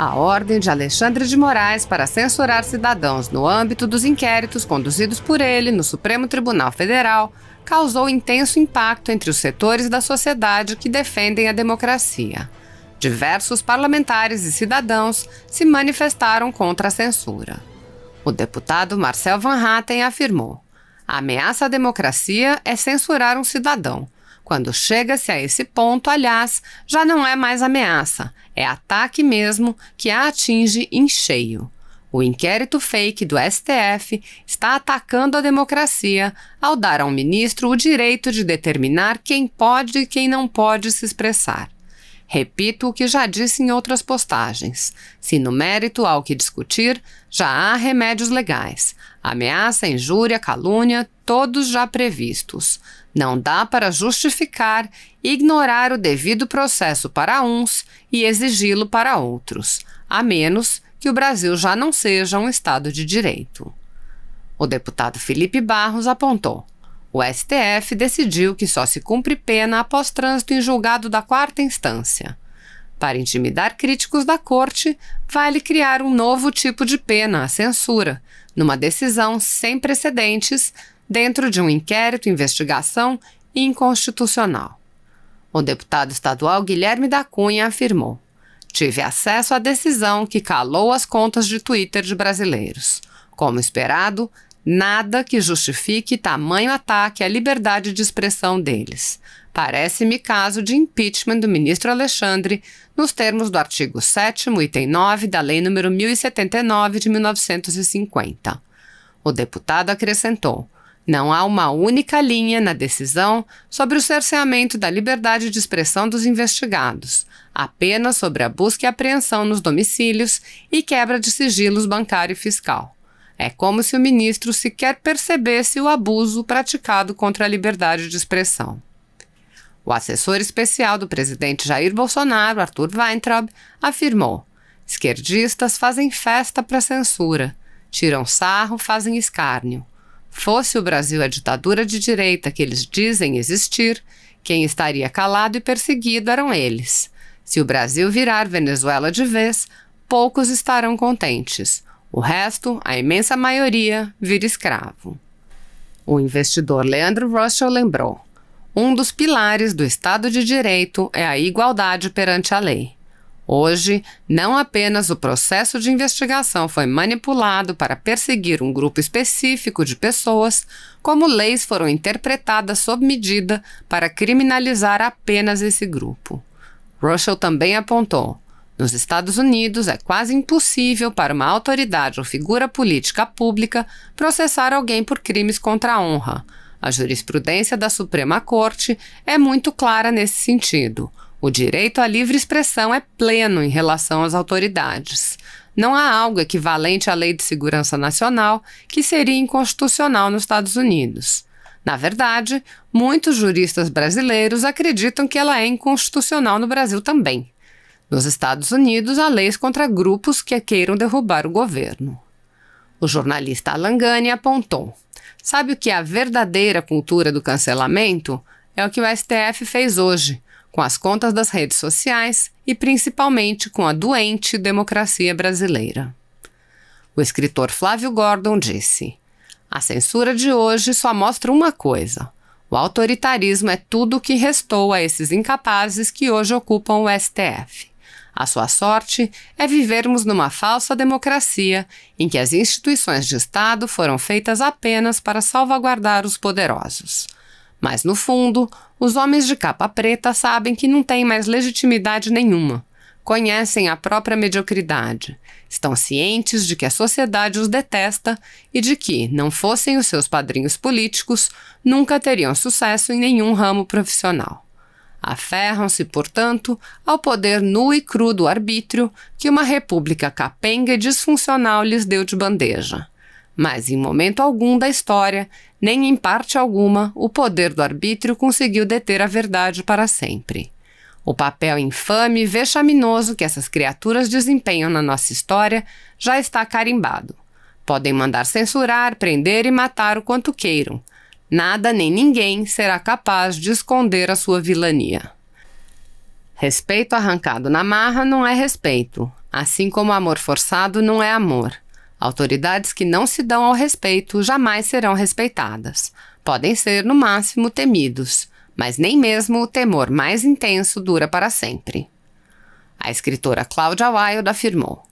A ordem de Alexandre de Moraes para censurar cidadãos no âmbito dos inquéritos conduzidos por ele no Supremo Tribunal Federal causou intenso impacto entre os setores da sociedade que defendem a democracia. Diversos parlamentares e cidadãos se manifestaram contra a censura. O deputado Marcel Van Hatten afirmou: a ameaça à democracia é censurar um cidadão. Quando chega-se a esse ponto, aliás, já não é mais ameaça, é ataque mesmo que a atinge em cheio. O inquérito fake do STF está atacando a democracia ao dar ao ministro o direito de determinar quem pode e quem não pode se expressar. Repito o que já disse em outras postagens. Se no mérito há o que discutir, já há remédios legais. Ameaça, injúria, calúnia, todos já previstos. Não dá para justificar ignorar o devido processo para uns e exigi-lo para outros, a menos que o Brasil já não seja um Estado de Direito. O deputado Felipe Barros apontou: o STF decidiu que só se cumpre pena após trânsito em julgado da quarta instância. Para intimidar críticos da corte, vale criar um novo tipo de pena, a censura, numa decisão sem precedentes, dentro de um inquérito, investigação inconstitucional. O deputado estadual Guilherme da Cunha afirmou: tive acesso à decisão que calou as contas de Twitter de brasileiros. Como esperado, nada que justifique tamanho ataque à liberdade de expressão deles. Parece-me caso de impeachment do ministro Alexandre, nos termos do artigo 7º, item 9 da Lei nº 1079 de 1950. O deputado acrescentou: não há uma única linha na decisão sobre o cerceamento da liberdade de expressão dos investigados, apenas sobre a busca e apreensão nos domicílios e quebra de sigilos bancário e fiscal. É como se o ministro sequer percebesse o abuso praticado contra a liberdade de expressão. O assessor especial do presidente Jair Bolsonaro, Arthur Weintraub, afirmou: esquerdistas fazem festa para censura, tiram sarro, fazem escárnio. Fosse o Brasil a ditadura de direita que eles dizem existir, quem estaria calado e perseguido eram eles. Se o Brasil virar Venezuela de vez, poucos estarão contentes. O resto, a imensa maioria, vira escravo. O investidor Leandro Russell lembrou: um dos pilares do Estado de Direito é a igualdade perante a lei. Hoje, não apenas o processo de investigação foi manipulado para perseguir um grupo específico de pessoas, como leis foram interpretadas sob medida para criminalizar apenas esse grupo. Russell também apontou: nos Estados Unidos é quase impossível para uma autoridade ou figura política pública processar alguém por crimes contra a honra. A jurisprudência da Suprema Corte é muito clara nesse sentido. O direito à livre expressão é pleno em relação às autoridades. Não há algo equivalente à Lei de Segurança Nacional que seria inconstitucional nos Estados Unidos. Na verdade, muitos juristas brasileiros acreditam que ela é inconstitucional no Brasil também. Nos Estados Unidos, há leis contra grupos que queiram derrubar o governo. O jornalista Alan Gani apontou: sabe o que é a verdadeira cultura do cancelamento? É o que o STF fez hoje, com as contas das redes sociais e principalmente com a doente democracia brasileira. O escritor Flávio Gordon disse: a censura de hoje só mostra uma coisa: o autoritarismo é tudo o que restou a esses incapazes que hoje ocupam o STF. A sua sorte é vivermos numa falsa democracia em que as instituições de Estado foram feitas apenas para salvaguardar os poderosos. Mas, no fundo, os homens de capa preta sabem que não têm mais legitimidade nenhuma. Conhecem a própria mediocridade. Estão cientes de que a sociedade os detesta e de que, não fossem os seus padrinhos políticos, nunca teriam sucesso em nenhum ramo profissional. Aferram-se, portanto, ao poder nu e cru do arbítrio que uma república capenga e disfuncional lhes deu de bandeja. Mas em momento algum da história, nem em parte alguma, o poder do arbítrio conseguiu deter a verdade para sempre. O papel infame e vexaminoso que essas criaturas desempenham na nossa história já está carimbado. Podem mandar censurar, prender e matar o quanto queiram. Nada nem ninguém será capaz de esconder a sua vilania. Respeito arrancado na marra não é respeito. Assim como amor forçado não é amor. Autoridades que não se dão ao respeito jamais serão respeitadas. Podem ser, no máximo, temidos, mas nem mesmo o temor mais intenso dura para sempre. A escritora Cláudia Wilde afirmou: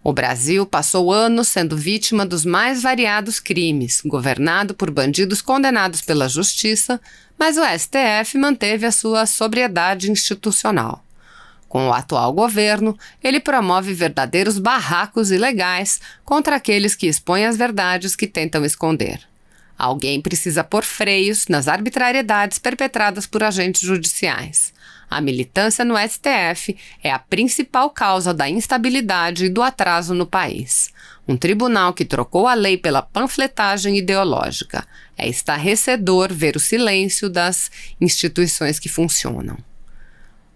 o Brasil passou anos sendo vítima dos mais variados crimes, governado por bandidos condenados pela justiça, mas o STF manteve a sua sobriedade institucional. Com o atual governo, ele promove verdadeiros barracos ilegais contra aqueles que expõem as verdades que tentam esconder. Alguém precisa pôr freios nas arbitrariedades perpetradas por agentes judiciais. A militância no STF é a principal causa da instabilidade e do atraso no país. Um tribunal que trocou a lei pela panfletagem ideológica. É estarrecedor ver o silêncio das instituições que funcionam.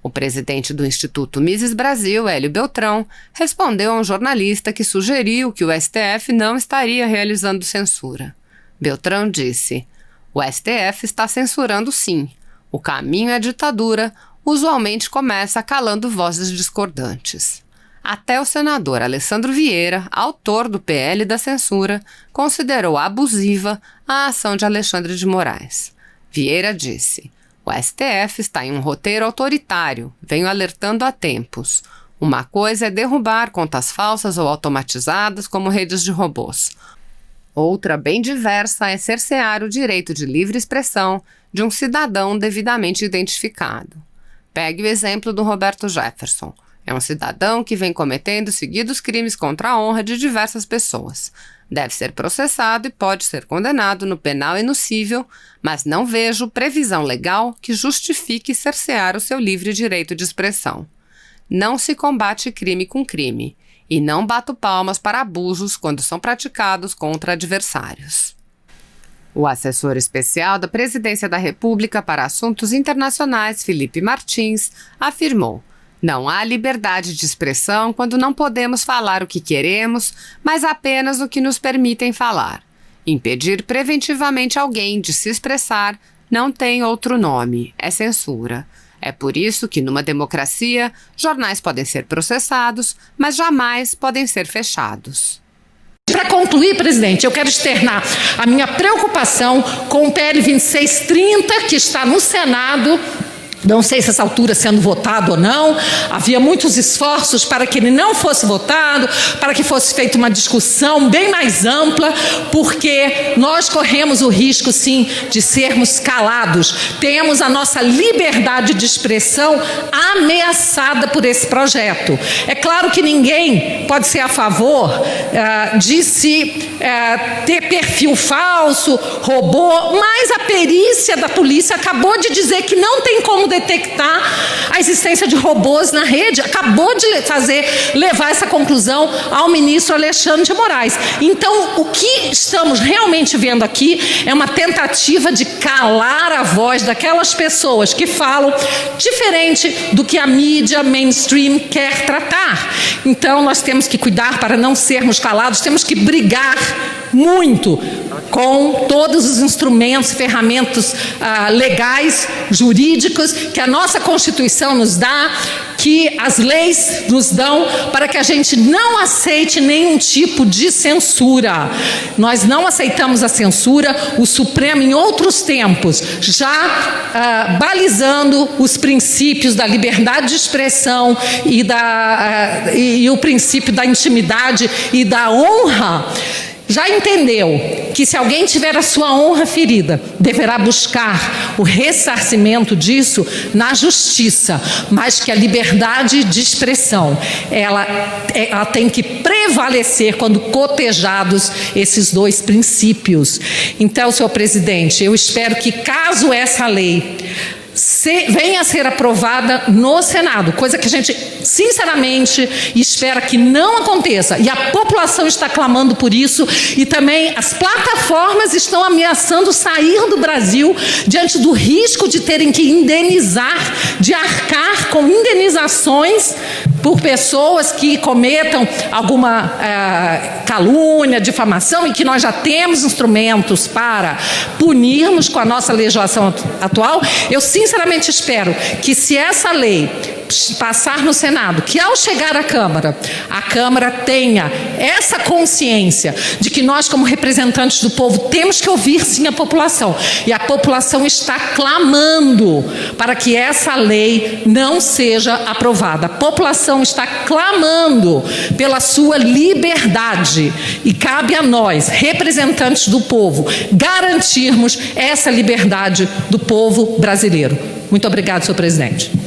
O presidente do Instituto Mises Brasil, Hélio Beltrão, respondeu a um jornalista que sugeriu que o STF não estaria realizando censura. Beltrão disse: o STF está censurando sim. O caminho à ditadura usualmente começa calando vozes discordantes. Até o senador Alessandro Vieira, autor do PL da censura, considerou abusiva a ação de Alexandre de Moraes. Vieira disse: o STF está em um roteiro autoritário, venho alertando há tempos. Uma coisa é derrubar contas falsas ou automatizadas como redes de robôs. Outra, bem diversa, é cercear o direito de livre expressão de um cidadão devidamente identificado. Pegue o exemplo do Roberto Jefferson. É um cidadão que vem cometendo seguidos crimes contra a honra de diversas pessoas. Deve ser processado e pode ser condenado no penal e no cível, mas não vejo previsão legal que justifique cercear o seu livre direito de expressão. Não se combate crime com crime, e não bato palmas para abusos quando são praticados contra adversários. O assessor especial da Presidência da República para Assuntos Internacionais, Felipe Martins, afirmou: não há liberdade de expressão quando não podemos falar o que queremos, mas apenas o que nos permitem falar. Impedir preventivamente alguém de se expressar não tem outro nome, é censura. É por isso que, numa democracia, jornais podem ser processados, mas jamais podem ser fechados. Para concluir, presidente, eu quero externar a minha preocupação com o PL 2630, que está no Senado. Não sei se essa altura sendo votado ou não, havia muitos esforços para que ele não fosse votado, para que fosse feita uma discussão bem mais ampla, porque nós corremos o risco, sim, de sermos calados. Temos a nossa liberdade de expressão ameaçada por esse projeto. É claro que ninguém pode ser a favor de se ter perfil falso, robô, mas a perícia da polícia acabou de dizer que não tem como detectar a existência de robôs na rede, acabou de levar essa conclusão ao ministro Alexandre de Moraes. Então, o que estamos realmente vendo aqui é uma tentativa de calar a voz daquelas pessoas que falam diferente do que a mídia mainstream quer tratar. Então, nós temos que cuidar para não sermos calados, temos que brigar muito com todos os instrumentos, ferramentas legais, jurídicos, que a nossa Constituição nos dá, que as leis nos dão, para que a gente não aceite nenhum tipo de censura. Nós não aceitamos a censura. O Supremo, em outros tempos, já balizando os princípios da liberdade de expressão e o princípio da intimidade e da honra, já entendeu que se alguém tiver a sua honra ferida, deverá buscar o ressarcimento disso na justiça, mas que a liberdade de expressão, ela tem que prevalecer quando cotejados esses dois princípios. Então, senhor presidente, eu espero que, caso essa lei venha a ser aprovada no Senado, coisa que a gente sinceramente espera que não aconteça, e a população está clamando por isso, e também as plataformas estão ameaçando sair do Brasil diante do risco de terem que indenizar, de arcar com indenizações por pessoas que cometam alguma calúnia, difamação, e que nós já temos instrumentos para punirmos com a nossa legislação atual. Eu sinceramente espero que, se essa lei passar no Senado, que ao chegar à Câmara, a Câmara tenha essa consciência de que nós, como representantes do povo, temos que ouvir sim a população. E a população está clamando para que essa lei não seja aprovada. A população está clamando pela sua liberdade. E cabe a nós, representantes do povo, garantirmos essa liberdade do povo brasileiro. Muito obrigado, senhor presidente.